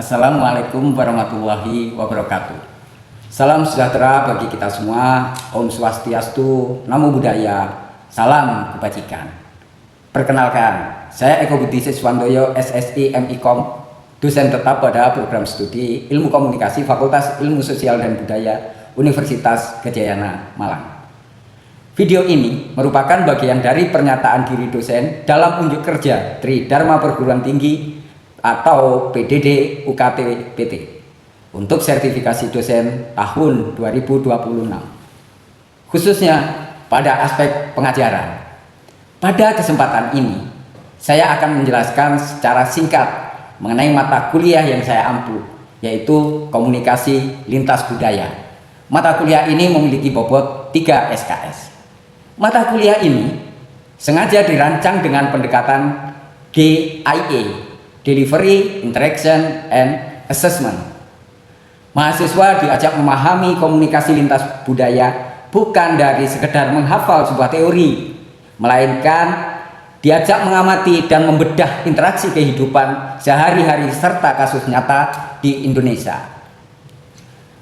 Assalamualaikum warahmatullahi wabarakatuh. Salam sejahtera bagi kita semua. Om Swastiastu, Namo Buddhaya, salam kebajikan. Perkenalkan, saya Eko Budi Siswandoyo, SSI MIKOM, dosen tetap pada program studi Ilmu Komunikasi Fakultas Ilmu Sosial dan Budaya Universitas Gadjayana, Malang. Video ini merupakan bagian dari pernyataan diri dosen dalam unjuk kerja Tridharma Perguruan Tinggi atau PDD UKT PT untuk sertifikasi dosen tahun 2026, khususnya pada aspek pengajaran. Pada kesempatan ini, saya akan menjelaskan secara singkat mengenai mata kuliah yang saya ampu, yaitu Komunikasi Lintas Budaya. Mata kuliah ini memiliki bobot 3 SKS. Mata kuliah ini sengaja dirancang dengan pendekatan GIA, Delivery, Interaction, and Assessment. Mahasiswa diajak memahami komunikasi lintas budaya bukan dari sekedar menghafal sebuah teori, melainkan diajak mengamati dan membedah interaksi kehidupan sehari-hari serta kasus nyata di Indonesia.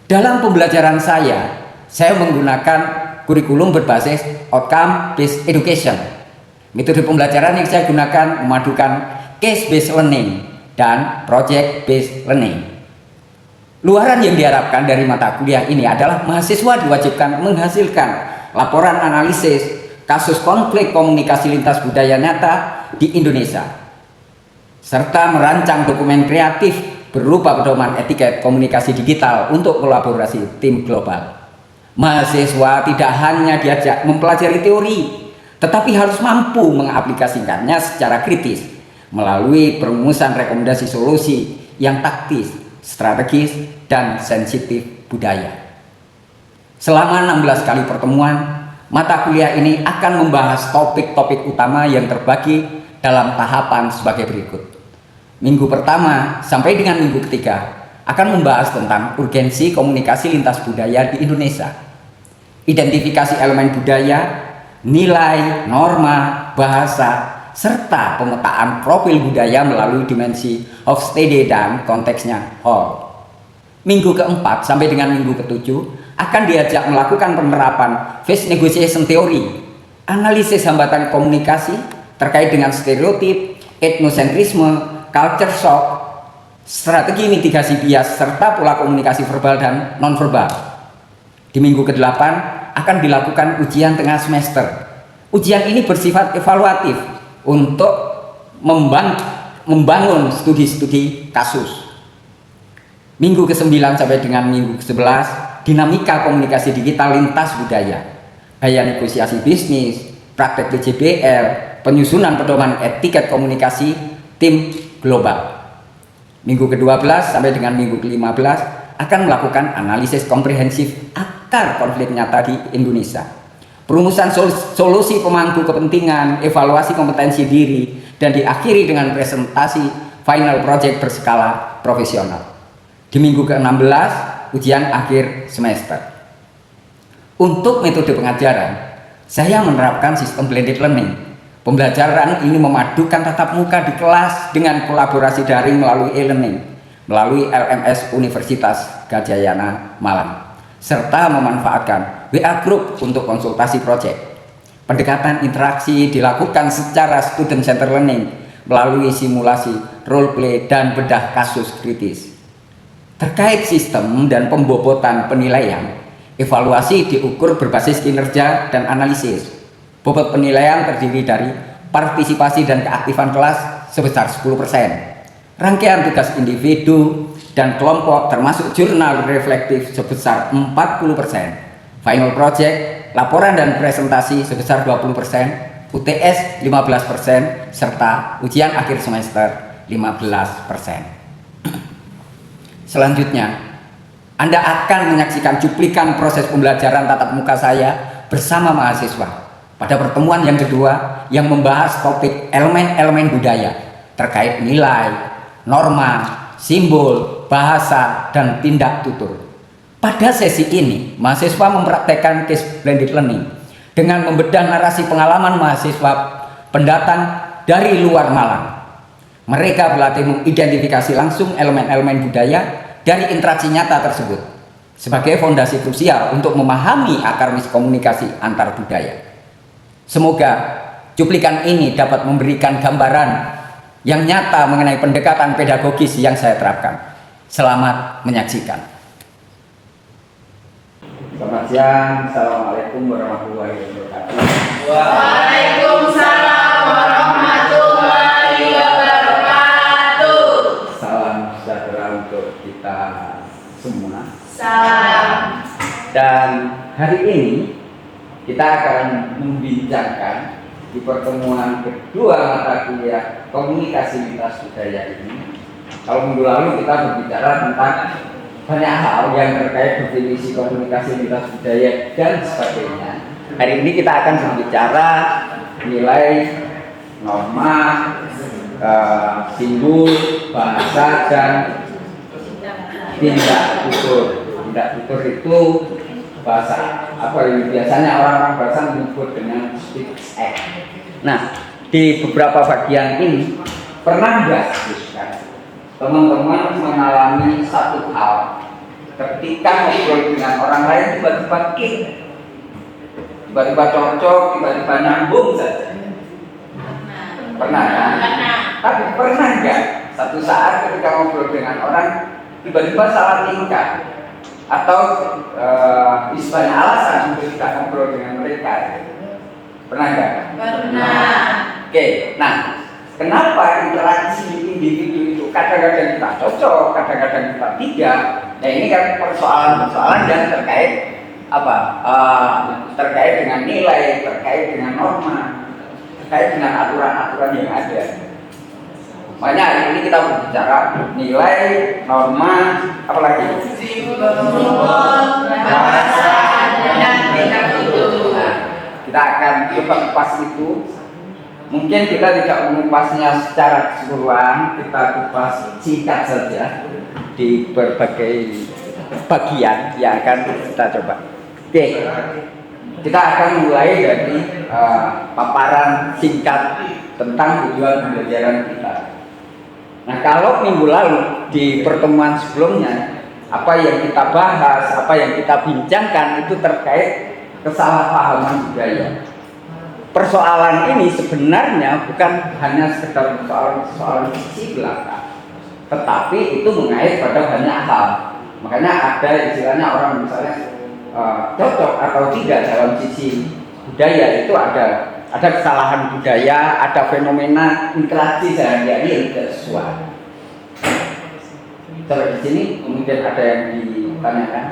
Dalam pembelajaran saya menggunakan kurikulum berbasis outcome based education. Metode pembelajaran yang saya gunakan memadukan case based learning dan project based learning. Luaran yang diharapkan dari mata kuliah ini adalah mahasiswa diwajibkan menghasilkan laporan analisis kasus konflik komunikasi lintas budaya nyata di Indonesia, serta merancang dokumen kreatif berupa pedoman etiket komunikasi digital untuk kolaborasi tim global. Mahasiswa tidak hanya diajak mempelajari teori, tetapi harus mampu mengaplikasikannya secara kritis melalui perumusan rekomendasi solusi yang taktis, strategis, dan sensitif budaya. Selama 16 kali pertemuan, mata kuliah ini akan membahas topik-topik utama yang terbagi dalam tahapan sebagai berikut. Minggu pertama sampai dengan minggu ketiga akan membahas tentang urgensi komunikasi lintas budaya di Indonesia, identifikasi elemen budaya, nilai, norma, bahasa, serta pemetaan profil budaya melalui dimensi of study dan konteksnya whole. Minggu keempat sampai dengan minggu ketujuh akan diajak melakukan penerapan phase negotiation theory, analisis hambatan komunikasi terkait dengan stereotip, etnosentrisme, culture shock, strategi mitigasi bias, serta pola komunikasi verbal dan nonverbal. Di minggu ke-8 akan dilakukan ujian tengah semester. Ujian ini bersifat evaluatif untuk membangun studi-studi kasus. Minggu ke-9 sampai dengan minggu ke-11, dinamika komunikasi digital lintas budaya, gaya negosiasi bisnis, praktek PJBL, penyusunan pedoman etiket komunikasi tim global. Minggu ke-12 sampai dengan minggu ke-15 akan melakukan analisis komprehensif akar konflik nyata di Indonesia, perumusan solusi pemangku kepentingan, evaluasi kompetensi diri, dan diakhiri dengan presentasi final project berskala profesional. Di minggu ke-16 ujian akhir semester. Untuk metode pengajaran, saya menerapkan sistem blended learning. Pembelajaran ini memadukan tatap muka di kelas dengan kolaborasi daring melalui e-learning, melalui LMS Universitas Gadjayana Malang, serta memanfaatkan WA Group untuk konsultasi proyek. Pendekatan interaksi dilakukan secara student center learning melalui simulasi, role play, dan bedah kasus kritis. Terkait sistem dan pembobotan penilaian, evaluasi diukur berbasis kinerja dan analisis. Bobot penilaian terdiri dari partisipasi dan keaktifan kelas sebesar 10%, rangkaian tugas individu dan kelompok termasuk jurnal reflektif sebesar 40%, final project, laporan dan presentasi sebesar 20%, UTS 15%, serta ujian akhir semester 15%. Selanjutnya, Anda akan menyaksikan cuplikan proses pembelajaran tatap muka saya bersama mahasiswa pada pertemuan yang kedua yang membahas topik elemen-elemen budaya terkait nilai, norma, simbol, bahasa, dan tindak tutur. Pada sesi ini, mahasiswa mempraktekkan case blended learning dengan membedah narasi pengalaman mahasiswa pendatang dari luar Malang. Mereka berlatih mengidentifikasi langsung elemen-elemen budaya dari interaksi nyata tersebut sebagai fondasi krusial untuk memahami akar miskomunikasi antar budaya. Semoga cuplikan ini dapat memberikan gambaran yang nyata mengenai pendekatan pedagogis yang saya terapkan. Selamat menyaksikan. Selamat siang. Assalamualaikum warahmatullahi wabarakatuh. Waalaikumsalam warahmatullahi wabarakatuh. Salam sejahtera untuk kita semua. Salam. Dan hari ini kita akan membincangkan di pertemuan kedua mata kuliah komunikasi lintas budaya ini. Kalau minggu lalu kita berbicara tentang banyak hal yang terkait definisi komunikasi lintas budaya dan sebagainya. Hari ini kita akan berbicara nilai, norma, simbol, bahasa, dan tindak tutur. Tindak tutur itu bahasa apa yang biasanya orang-orang bahasa menyebut dengan speech act. Nah, di beberapa bagian ini pernah nggak teman-teman mengalami satu hal ketika ngobrol dengan orang lain tiba-tiba klik, tiba-tiba cocok, tiba-tiba nyambung saja? Pernah kan? Tapi pernah nggak satu saat ketika ngobrol dengan orang tiba-tiba salah tingkah atau istilahnya alasan untuk tidak ngobrol dengan mereka? Pernah nggak? Pernah. Oke, nah kenapa interaksi individu itu kadang-kadang kita cocok, kadang-kadang kita tidak? Nah ini kan persoalan-persoalan yang terkait apa? Terkait dengan nilai, terkait dengan norma, terkait dengan aturan-aturan yang ada. Makanya hari ini kita berbicara nilai, norma, apalagi bahasa dan tindak tutur. Kita akan coba kupas itu. Mungkin kita tidak mengupasnya secara keseluruhan, kita kupas singkat saja di berbagai bagian yang akan kita coba. Oke, kita akan mulai dari paparan singkat tentang tujuan pembelajaran kita. Nah, kalau minggu lalu di pertemuan sebelumnya apa yang kita bahas, apa yang kita bincangkan itu terkait kesalahpahaman budaya. Persoalan ini sebenarnya bukan hanya sekedar persoalan sisi belakang, tetapi itu mengait pada banyak hal. Makanya ada istilahnya orang misalnya cocok atau tidak dalam sisi budaya itu ada kesalahan budaya, ada fenomena interaksi sehari-hari yang tidak sesuai. Coba di sini kemudian ada yang ditanyakan.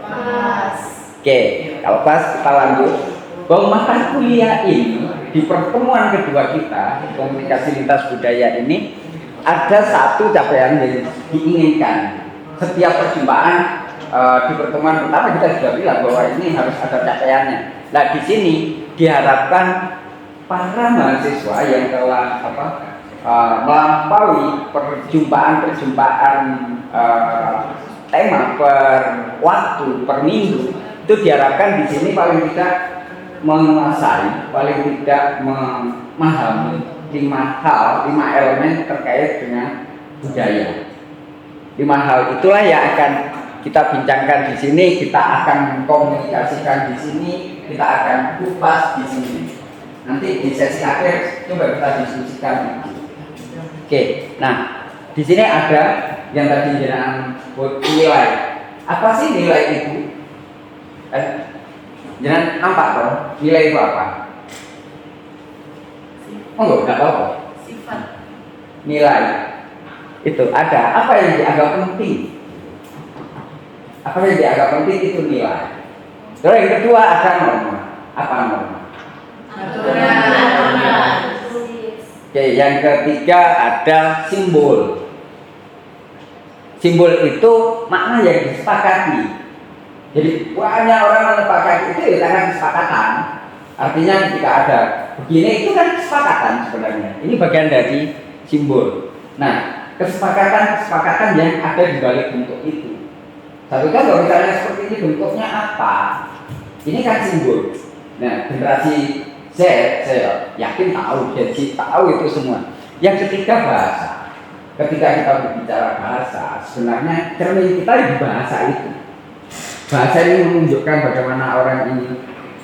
Pas. Oke, kalau pas kita lanjut. Bahwa mata kuliah ini di pertemuan kedua kita komunikasi lintas budaya ini ada satu capaian yang diinginkan. Setiap perjumpaan di pertemuan pertama kita sudah bilang bahwa ini harus ada capaiannya. Nah di sini diharapkan para mahasiswa yang telah melampaui perjumpaan tema per waktu per minggu itu diharapkan di sini paling tidak menguasai, paling tidak memahami 5 elemen terkait dengan budaya. 5 hal itulah yang akan kita bincangkan di sini, kita akan komunikasikan di sini, kita akan kupas di sini. Nanti di sesi akhir coba kita diskusikan. Oke, nah di sini ada yang tadi jenengan buat nilai. Apa sih nilai itu? Jangan nampak toh, nilai itu apa? Oh enggak apa-apa. Sifat. Nilai itu ada. Apa yang dianggap penting? Apa yang dianggap penting itu nilai. Terus yang kedua ada norma. Apa norma? Aturan. Oke, yang ketiga ada simbol. Simbol itu makna yang disepakati. Jadi banyak orang menyepakati itu ya karena kesepakatan. Artinya ketika ada begini itu kan kesepakatan sebenarnya. Ini bagian dari simbol. Nah, kesepakatan yang ada di balik bentuk itu. Satu contoh misalnya seperti ini bentuknya apa? Ini kan simbol. Nah, generasi Z, saya yakin tahu, Gen Z tahu itu semua. Yang ketiga bahasa. Ketika kita berbicara bahasa, sebenarnya cermin kita di bahasa itu. Bahasa ini menunjukkan bagaimana orang ini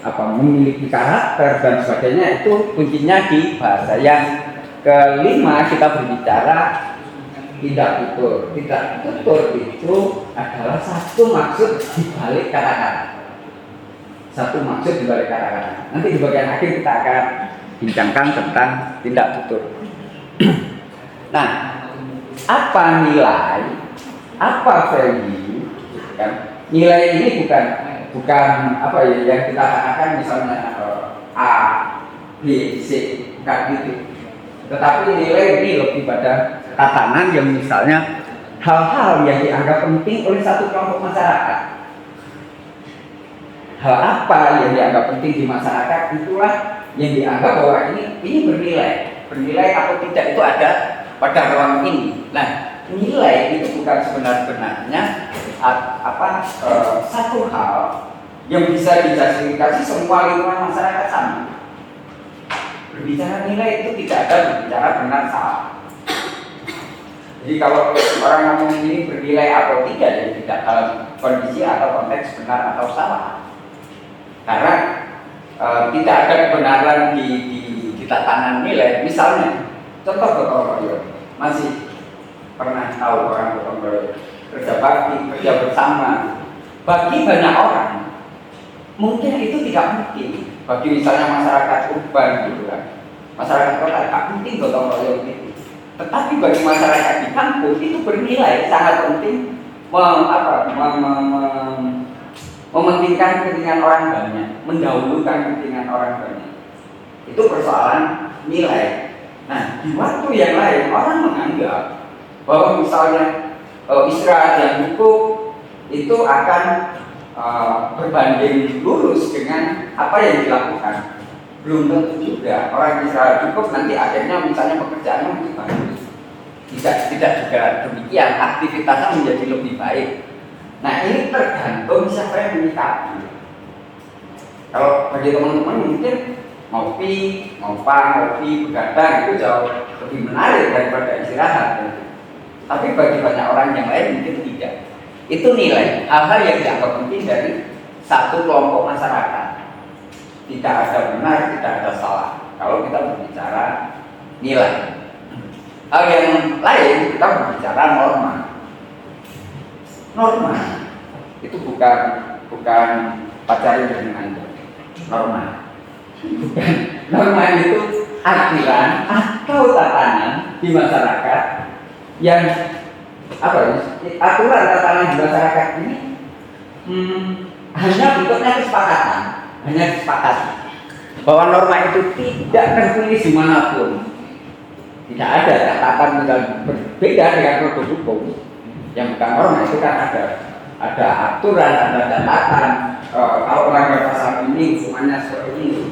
memiliki karakter dan sebagainya, itu kuncinya di bahasa. Yang kelima, kita berbicara tidak tutur. Tidak tutur itu adalah satu maksud di balik kata-kata. Satu maksud di balik kata-kata. Nanti di bagian akhir kita akan bincangkan tentang tidak tutur. Nah, apa nilai, apa value? Kan? Nilai ini bukan apa ya yang kita katakan misalnya A, B, C, bukan gitu. Tetapi nilai ini lebih pada tatanan yang misalnya hal-hal yang dianggap penting oleh satu kelompok masyarakat. Hal apa yang dianggap penting di masyarakat, itulah yang dianggap bahwa ini bernilai atau tidak itu ada pada ruang ini. Nah, nilai itu bukan sebenarnya satu hal yang bisa dijustifikasi semua lingkungan masyarakat sama. Berbicara nilai itu tidak ada berbicara benar salah. Jadi kalau orang ngomong ini bernilai atau tidak, ya tidak dalam kondisi atau konteks benar atau salah. Karena tidak ada kebenaran di tatanan nilai. Misalnya, contoh gotong royong, masih pernah tahu orang gotong royong, kerja bakti, kerja bersama. Bagi banyak orang, mungkin itu tidak mungkin. Bagi misalnya masyarakat urban gitu kan, masyarakat kota tidak penting gotong royong itu. Tetapi bagi masyarakat di kampung itu bernilai, sangat penting mementingkan kepentingan orang banyak, mendahulukan kepentingan orang banyak. Itu persoalan nilai. Nah, di waktu yang lain orang menganggap bahwa misalnya istirahat yang cukup itu akan berbanding lurus dengan apa yang dilakukan. Belum tentu juga. Orang istirahat cukup nanti akhirnya misalnya pekerjaannya lebih bagus. Tidak juga demikian, aktivitasnya menjadi lebih baik. Nah, ini tergantung siapa yang menyikapi. Kalau bagi teman-teman mungkin ngopi, begadang itu jauh lebih menarik daripada istirahat. Tapi bagi banyak orang yang lain mungkin tidak. Itu nilai, hal-hal yang dianggap penting dari satu kelompok masyarakat. Tidak ada benar, tidak ada salah. Kalau kita berbicara nilai. Hal yang lain kita berbicara norma. Norma itu bukan pacaran dengan Anda. Norma. Bukan. Norma itu aturan atau tatanan di masyarakat yang aturan tatanan di masyarakat ini hanya bentuknya kesepakatan, hanya disepakati bahwa norma itu tidak tertulis dimanapun. Tidak ada catatan yang berbeda dengan produk hukum yang bukan norma. Itu kan ada aturan, ada catatan. Kalau orang pasal ini hukumannya seperti ini.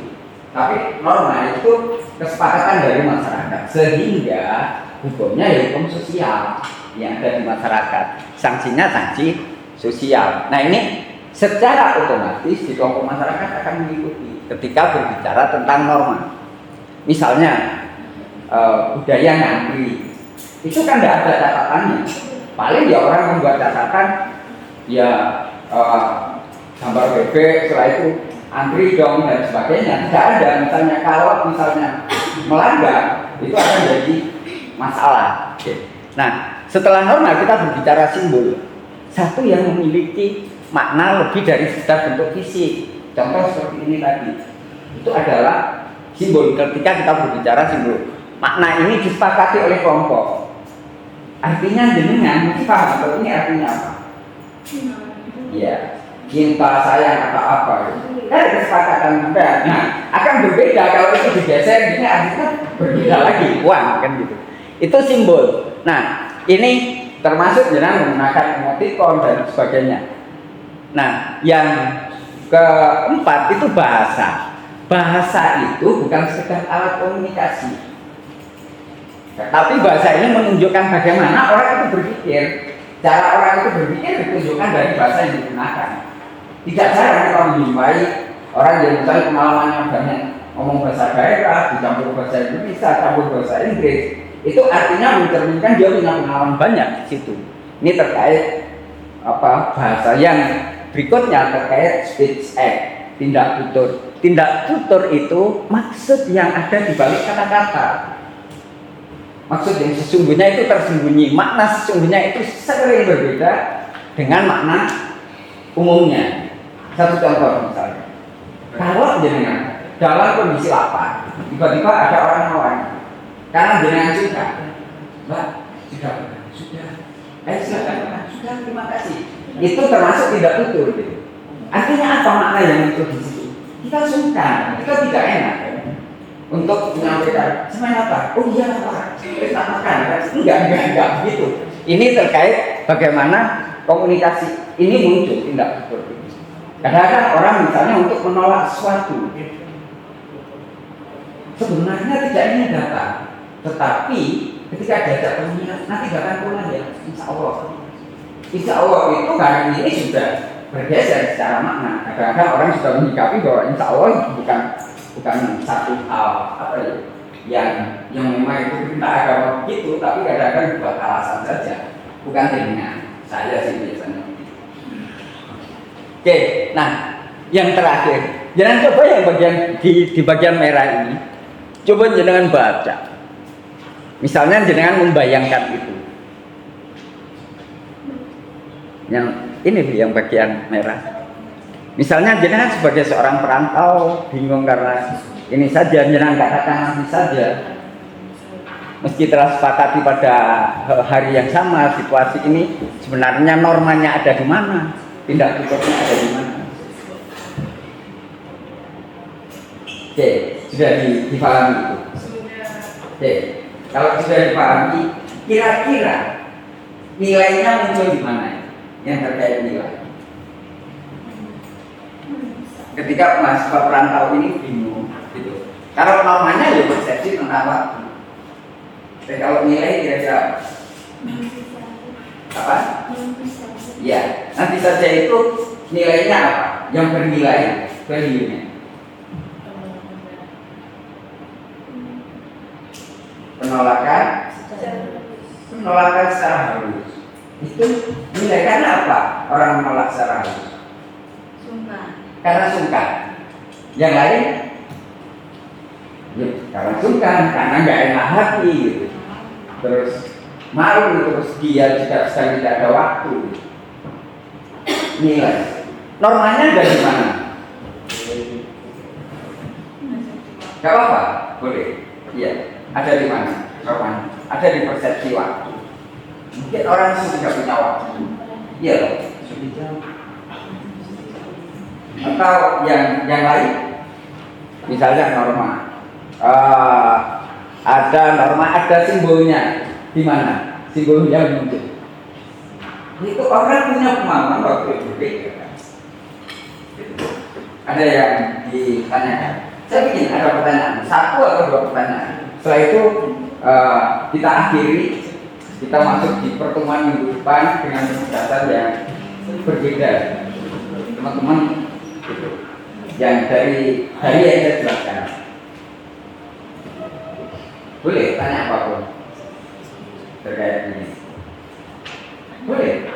Tapi norma itu kesepakatan dari masyarakat, sehingga hukumnya ya hukum sosial yang ada di masyarakat. Sanksinya sanksi sosial. Nah, ini secara otomatis di kelompok masyarakat akan mengikuti ketika berbicara tentang norma. Misalnya budaya ngantri itu kan tidak ada catatannya. Paling ya orang membuat catatan ya gambar bebek, setelah itu antri dong dan sebagainya. Tidak ada. Misalnya kalau melanggar itu akan jadi masalah. Nah, setelah norma kita berbicara simbol. Satu yang memiliki makna lebih dari sekedar bentuk fisik. Contoh seperti ini tadi. Itu adalah simbol. Ketika kita berbicara simbol, makna ini disepakati oleh kelompok. Artinya jenengan mesti paham bahwa ini artinya apa? Ya, cinta, sayang atau apa? Ada kesepakatan. Nah, akan berbeda kalau itu digeser. Ini artinya berbeda lagi. Uang kan gitu. Itu simbol. Nah, ini termasuk jenengan menggunakan emoticon dan sebagainya. Nah, yang keempat itu bahasa. Bahasa itu bukan sekedar alat komunikasi. Tapi bahasa ini menunjukkan bagaimana orang itu berpikir. Cara orang itu berpikir ditunjukkan dari bahasa yang digunakan. Tidak jarang kita menjumpai orang yang misalnya pengalamannya banyak ngomong bahasa daerah, dicampur bahasa Indonesia, campur bahasa Inggris. Itu artinya mencerminkan dia punya pengalaman banyak di situ. Ini terkait bahasa yang berikutnya terkait speech act, tindak tutur. Tindak tutur itu maksud yang ada di balik kata-kata. Maksud yang sesungguhnya itu tersembunyi, makna sesungguhnya itu sering berbeda dengan makna umumnya. Satu contoh misalnya, kalau jenengan dalam kondisi lapar, tiba-tiba ada orang nawar, karena jenengan suka, Mbak, sudah, silakan, sudah, terima kasih. Itu termasuk tidak tutur. Gitu. Artinya apa makna yang itu di situ? Kita suka, kita tidak enak. Untuk menyampaikan semuanya apa? Oh iya Pak, kita makan. Enggak begitu. Ini terkait bagaimana komunikasi ini muncul tindak tutur. Kadang-kadang orang misalnya untuk menolak sesuatu, sebenarnya tidak ingin datang, tetapi ketika diajak pengingat nanti datang pulang ya, Insya Allah itu hari ini sudah bergeser secara makna. Kadang-kadang orang sudah menyikapi bahwa Insya Allah bukan satu hal yang memang itu perintah agama begitu, tapi kadang-kadang buat alasan saja, bukan dengan saya sih biasanya. Oke, nah yang terakhir, jangan coba yang bagian di bagian merah ini, coba jangan baca. Misalnya jangan membayangkan itu. Yang ini yang bagian merah. Misalnya jenengan sebagai seorang perantau bingung karena ini saja, jenengan katakan nanti saja. Meski telah sepakati pada hari yang sama situasi ini, sebenarnya normanya ada di mana, tindak tuturnya ada di mana. Oke, sudah dipahami itu. Oke, kalau sudah dipahami, kira-kira nilainya muncul di mana? Yang terkait nilai. Ketika mahasiswa perantau ini bingung gitu. Kalau normanya ya persepsi tentang waktu. Dan kalau nilai kira-kira apa? Ya, nanti saja itu nilainya apa? Yang bernilai value-nya. Penolakan secara halus. Itu nilai karena apa? Orang menolak secara halus. Karena sungkan. Yang lain ya, karena sungkan, karena nggak enak hati gitu. Terus malu, terus dia juga sedang tidak ada waktu. Nilai normanya dari mana? Gak apa-apa, boleh. Iya, ada di mana? Normanya ada di persepsi waktu. Mungkin orang sudah tidak punya waktu. Iya loh, sudah jauh. Atau yang lain, misalnya norma, ada norma, ada simbolnya di mana simbolnya muncul. Itu orang punya pemahaman waktu itu berbeda. Ada yang ditanyakan. Saya bikin ada pertanyaan, satu atau dua pertanyaan. Setelah itu kita akhiri, kita masuk di pertemuan minggu depan dengan pembahasan yang berbeda, teman-teman. Gitu. Yang dari yang saya jelaskan. Boleh tanya apapun terkait ini. Boleh.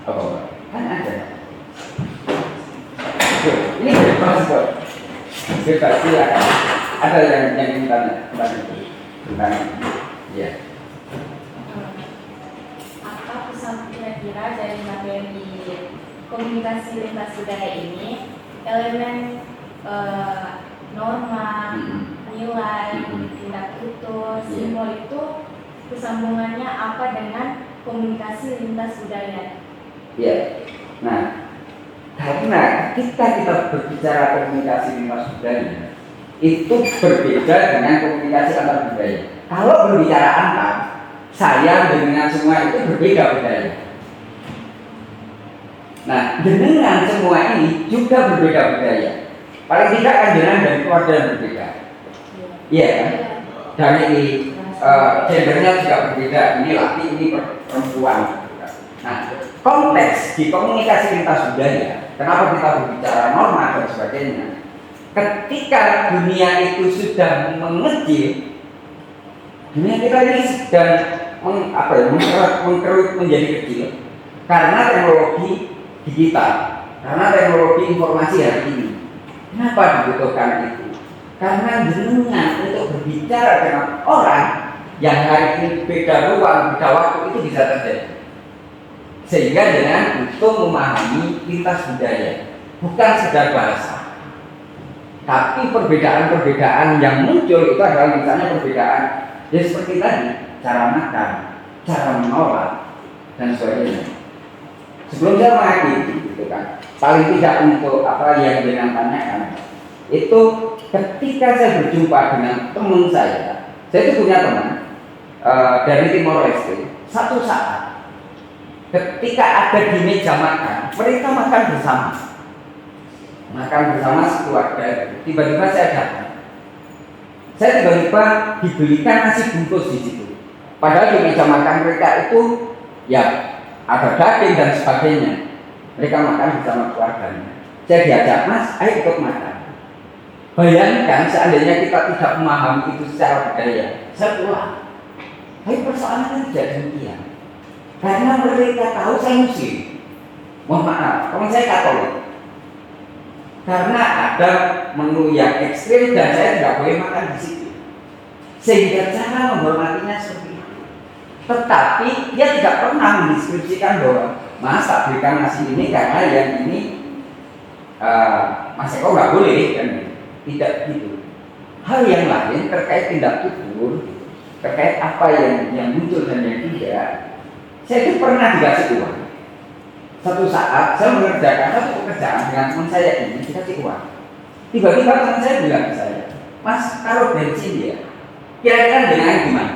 Apa? Tanya aja. Ini dari transport. Bebas silakan. Ada yang ingin tanya tentang ya. Kira-kira dari materi komunikasi lintas budaya ini elemen norma, nilai, tindak tutur, simbol itu kesambungannya apa dengan komunikasi lintas budaya? Ya, nah karena kita berbicara komunikasi lintas budaya itu berbeda dengan komunikasi antar budaya. Kalau berbicara antar, saya dengan semua itu berbeda budaya. Nah, dengan semua ini juga berbeda budaya. Paling tidak kan dengan dari keluarga yang berbeda. Iya kan? Dari gendernya juga berbeda. Ini laki, ini perempuan. Nah, konteks di komunikasi lintas budaya, kenapa kita berbicara norma dan sebagainya? ketika dunia itu sudah mengecil, dunia kita ini sedang mengkerut menjadi kecil karena teknologi digital, karena teknologi informasi hari ini. Kenapa dibutuhkan itu? Karena jenengan untuk berbicara dengan orang yang hari ini beda ruang, beda waktu itu bisa terjadi. Sehingga dengan untuk memahami lintas budaya, bukan sekedar bahasa. Tapi perbedaan-perbedaan yang muncul itu adalah misalnya perbedaan ya seperti tadi, cara makan, cara menolak, dan sebagainya. Sebelum saya mengakhiri, gitu kan, paling tidak untuk apa yang dengan tanyakan, itu ketika saya berjumpa dengan teman saya itu punya teman dari Timor Leste. Satu saat, ketika ada di meja makan, mereka makan bersama. Makan bersama sekeluarga. Tiba-tiba saya datang. Saya tiba-tiba dibelikan nasi bungkus di situ. Padahal di meja makan mereka itu ya ada daging dan sebagainya. Mereka makan bersama keluarganya. Saya diajak, Mas, ayo ikut makan. Bayangkan seandainya kita tidak memahami itu secara budaya, saya pulang. Tapi persoalannya tidak demikian. Karena mereka tahu saya Muslim. Mohon maaf, kalau saya Katolik. Karena ada menu yang ekstrim dan saya tidak boleh makan di situ. Sehingga cara menghormatinya seperti itu. Tetapi dia tidak pernah mendeskripsikan bahwa Mas tak berikan nasi ini karena yang ini Mas Eko nggak boleh kan? Tidak gitu. Hal yang lain terkait tindak tutur, terkait apa yang muncul dan yang tidak. Saya itu pernah dikasih uang. Satu saat saya mengerjakan satu pekerjaan dengan teman saya ini dikasih uang. Tiba-tiba teman saya bilang ke saya, Mas, kalau bensin ya, kira-kira dengan gimana?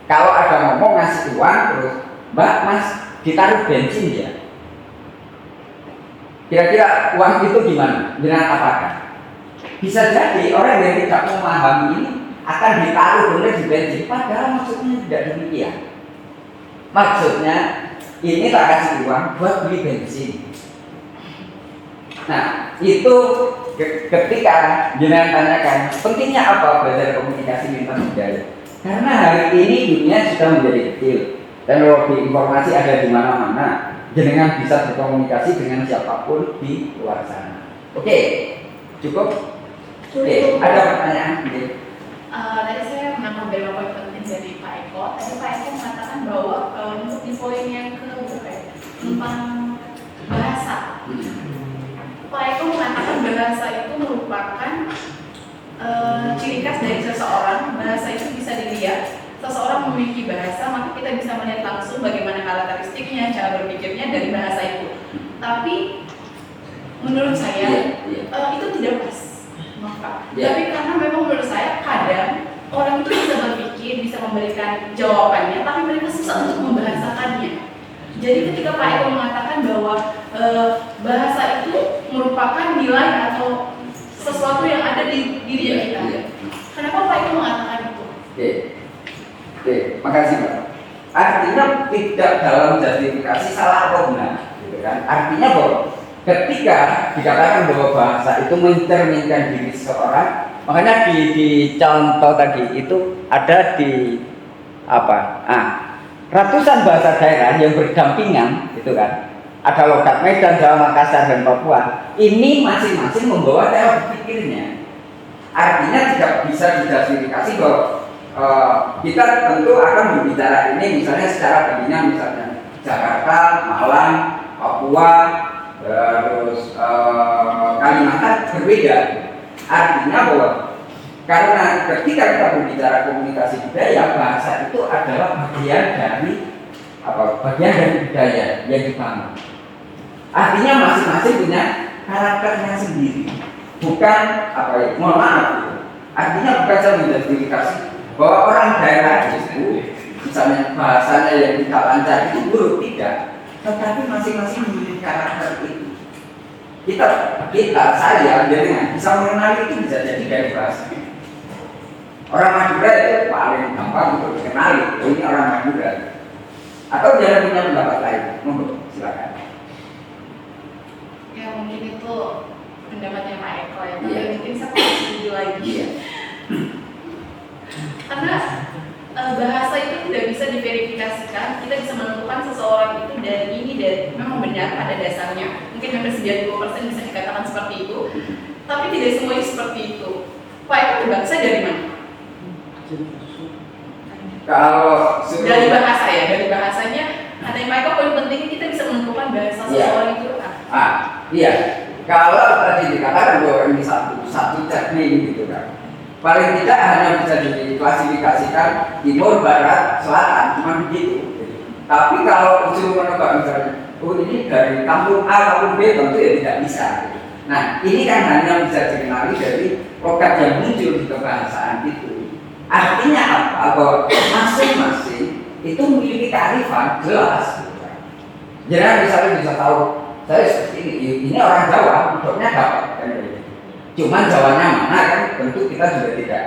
Kalau ada ngomong ngasih uang terus, Mbak, Mas, ditaruh bensin ya. Kira-kira uang itu gimana? Dengan apakah? Bisa jadi orang yang tidak memahami ini akan ditaruh benar di bensin, padahal maksudnya tidak demikian. Maksudnya ini tak kasih uang buat beli bensin. Nah, itu ketika jenengan tanyakan pentingnya apa belajar komunikasi lintas budaya. Karena hari ini dunia sudah menjadi kecil, teknologi informasi ada di mana-mana. Jenengan bisa berkomunikasi dengan siapapun di luar sana. Oke, cukup. Oke, ada pertanyaan? Tadi saya mengambil poin penting dari Pak Eko. Tadi Pak Eko mengatakan bahwa untuk di poin yang tentang bahasa, Pak Eko mengatakan bahasa itu merupakan ciri khas dari seseorang. Bahasa itu bisa dilihat. Seseorang memiliki bahasa, maka kita bisa melihat langsung bagaimana karakteristiknya, cara berpikirnya dari bahasa itu. Tapi menurut saya itu tidak pas. Tapi karena memang menurut saya kadang orang itu bisa berpikir, bisa memberikan jawabannya, tapi mereka susah untuk membahasakannya. Jadi ketika Pak Eko mengatakan bahwa bahasa itu merupakan nilai atau sesuatu yang ada di diri kita, kenapa Pak Eko mengatakan itu? Oke, makasih Pak. Artinya tidak dalam justifikasi salah atau benar, gitu kan? Artinya bahwa ketika dikatakan bahwa bahasa itu mencerminkan diri seseorang, makanya di contoh tadi itu ada di apa? Ratusan bahasa daerah yang berdampingan, gitu kan? Ada logat Medan, Jawa, Makassar, dan Papua. Ini masing-masing membawa cara berpikirnya. Artinya tidak bisa dijustifikasi bahwa kita tentu akan berbicara ini misalnya secara bandingan, misalnya Jakarta, Malang, Papua, terus Kalimantan berbeda. Artinya bahwa karena ketika kita berbicara komunikasi budaya, bahasa itu adalah bagian dari budaya yang dibangun. Artinya masing-masing punya karakternya sendiri, bukan mohon maaf. Artinya bukan saya menjustifikasi bahwa orang daerah itu misalnya bahasanya yang tidak lancar itu buruk, tidak. Tetapi masing-masing memiliki karakter itu. Saya dengan bisa mengenali itu bisa jadi dari bahasa. Orang Madura itu paling gampang untuk dikenali. Ini orang Madura. Atau dia punya pendapat lain, silakan. Ya mungkin itu pendapatnya Pak Eko ya, tapi Iya. mungkin saya kurang setuju lagi. Iya. Karena bahasa itu tidak bisa diverifikasikan, kita bisa menentukan seseorang itu dari memang benar pada dasarnya. Mungkin hampir 92% bisa dikatakan seperti itu, tapi tidak semuanya seperti itu. Pak Eko berbangsa dari mana? Kalau Dari bahasa ya, dari bahasanya. Katanya Pak Eko poin pentingnya kita bisa menentukan bahasa Iya. seseorang itu apa. iya, kalau tadi dikatakan bahwa ini satu cermin gitu kan, paling tidak hanya bisa diklasifikasikan timur, barat, selatan, cuma begitu. Tapi kalau disuruh menebak misalnya, oh ini dari kampung A, kampung B, tentu ya tidak bisa. Nah, ini kan hanya bisa dikenali dari logat yang muncul di kebahasaan itu. Artinya apa? Bahwa masing-masing itu memiliki kearifan jelas. Jadi misalnya bisa tahu, saya seperti ini orang Jawa, hidupnya dapat kan gitu. Cuman Jawanya mana kan tentu kita juga tidak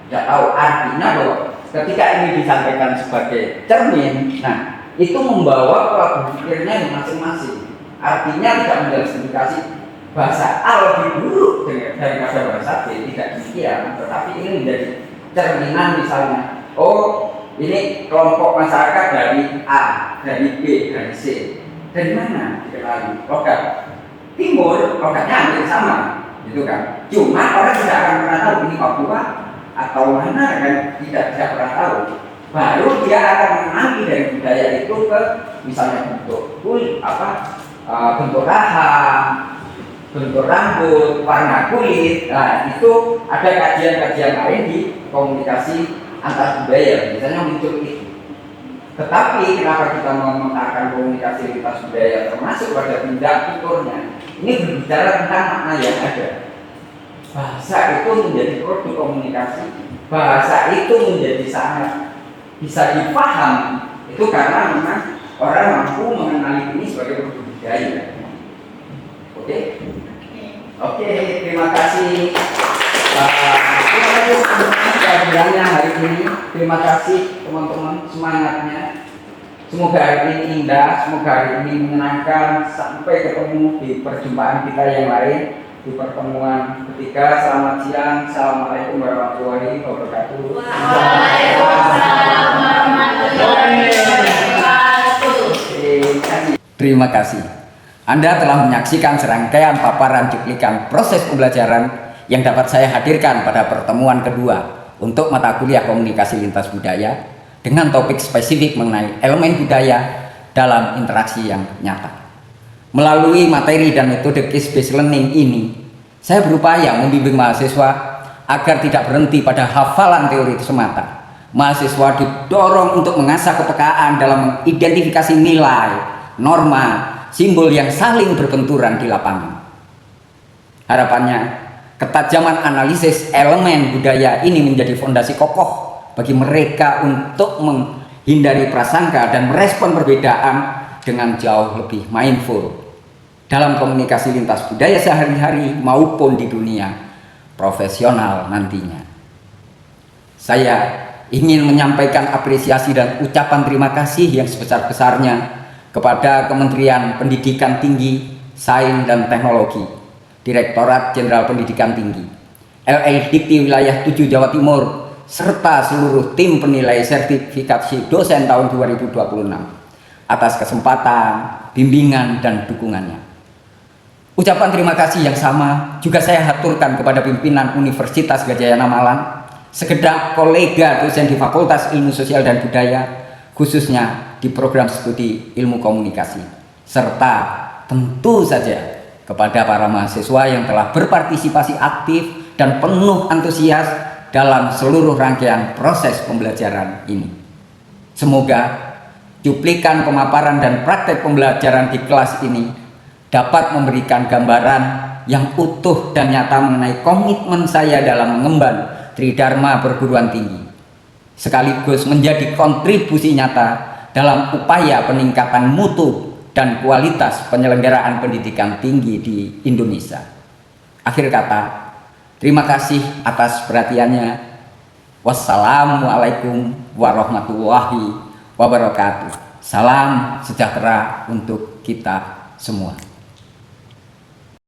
tahu. Artinya bahwa ketika ini disampaikan sebagai cermin, nah itu membawa pola berpikirnya masing-masing. Artinya tidak menjustifikasi bahasa A lebih buruk daripada bahasa B, tidak demikian. Tetapi ini menjadi cerminan misalnya, oh ini kelompok masyarakat dari A, dari B, dari C. Dari mana dikenali? Logat timur, logatnya hampir sama, gitu kan? Cuma orang tidak akan pernah tahu ini Papua atau mana kan, tidak pernah tahu. Baru dia akan mengenali dari budaya itu ke misalnya bentuk kulit, bentuk rahang, bentuk rambut, warna kulit. Nah itu ada kajian-kajian lain di komunikasi antar budaya, misalnya muncul itu. Tetapi kenapa kita memetakan komunikasi lintas budaya termasuk pada tindak tuturnya? Ini berbicara tentang makna yang ada. Bahasa itu menjadi produk komunikasi, bahasa itu menjadi sangat bisa dipahami. Itu karena memang orang mampu mengenali ini sebagai produk budaya. Oke? Oke, terima kasih. Terima kasih kehadirannya hari ini. Terima kasih teman-teman, semangatnya. Semoga hari ini indah, semoga hari ini menyenangkan. Sampai ketemu di perjumpaan kita yang lain, di pertemuan ketiga. Selamat siang. Assalamualaikum warahmatullahi wabarakatuh. Waalaikumsalam warahmatullahi wabarakatuh. Terima kasih. Anda telah menyaksikan serangkaian paparan cuplikan proses pembelajaran yang dapat saya hadirkan pada pertemuan kedua untuk mata kuliah komunikasi lintas budaya dengan topik spesifik mengenai elemen budaya dalam interaksi yang nyata. Melalui materi dan metode case-based learning ini, saya berupaya membimbing mahasiswa agar tidak berhenti pada hafalan teori itu semata. Mahasiswa didorong untuk mengasah kepekaan dalam mengidentifikasi nilai, norma, simbol yang saling berbenturan di lapangan. Harapannya, ketajaman analisis elemen budaya ini menjadi fondasi kokoh bagi mereka untuk menghindari prasangka dan merespon perbedaan dengan jauh lebih mindful dalam komunikasi lintas budaya sehari-hari maupun di dunia profesional nantinya. Saya ingin menyampaikan apresiasi dan ucapan terima kasih yang sebesar-besarnya kepada Kementerian Pendidikan Tinggi, Sains dan Teknologi, Direktorat Jenderal Pendidikan Tinggi, LLDikti Wilayah 7 Jawa Timur, serta seluruh tim penilai sertifikasi dosen tahun 2026 atas kesempatan, bimbingan, dan dukungannya. Ucapan terima kasih yang sama juga saya haturkan kepada pimpinan Universitas Gadjah Yana Malang, segenap kolega dosen di Fakultas Ilmu Sosial dan Budaya, khususnya di program studi ilmu komunikasi, serta tentu saja kepada para mahasiswa yang telah berpartisipasi aktif dan penuh antusias dalam seluruh rangkaian proses pembelajaran ini. Semoga cuplikan pemaparan dan praktek pembelajaran di kelas ini dapat memberikan gambaran yang utuh dan nyata mengenai komitmen saya dalam mengemban Tridharma perguruan tinggi, sekaligus menjadi kontribusi nyata dalam upaya peningkatan mutu dan kualitas penyelenggaraan pendidikan tinggi di Indonesia. Akhir kata, terima kasih atas perhatiannya. Wassalamualaikum warahmatullahi wabarakatuh. Salam sejahtera untuk kita semua.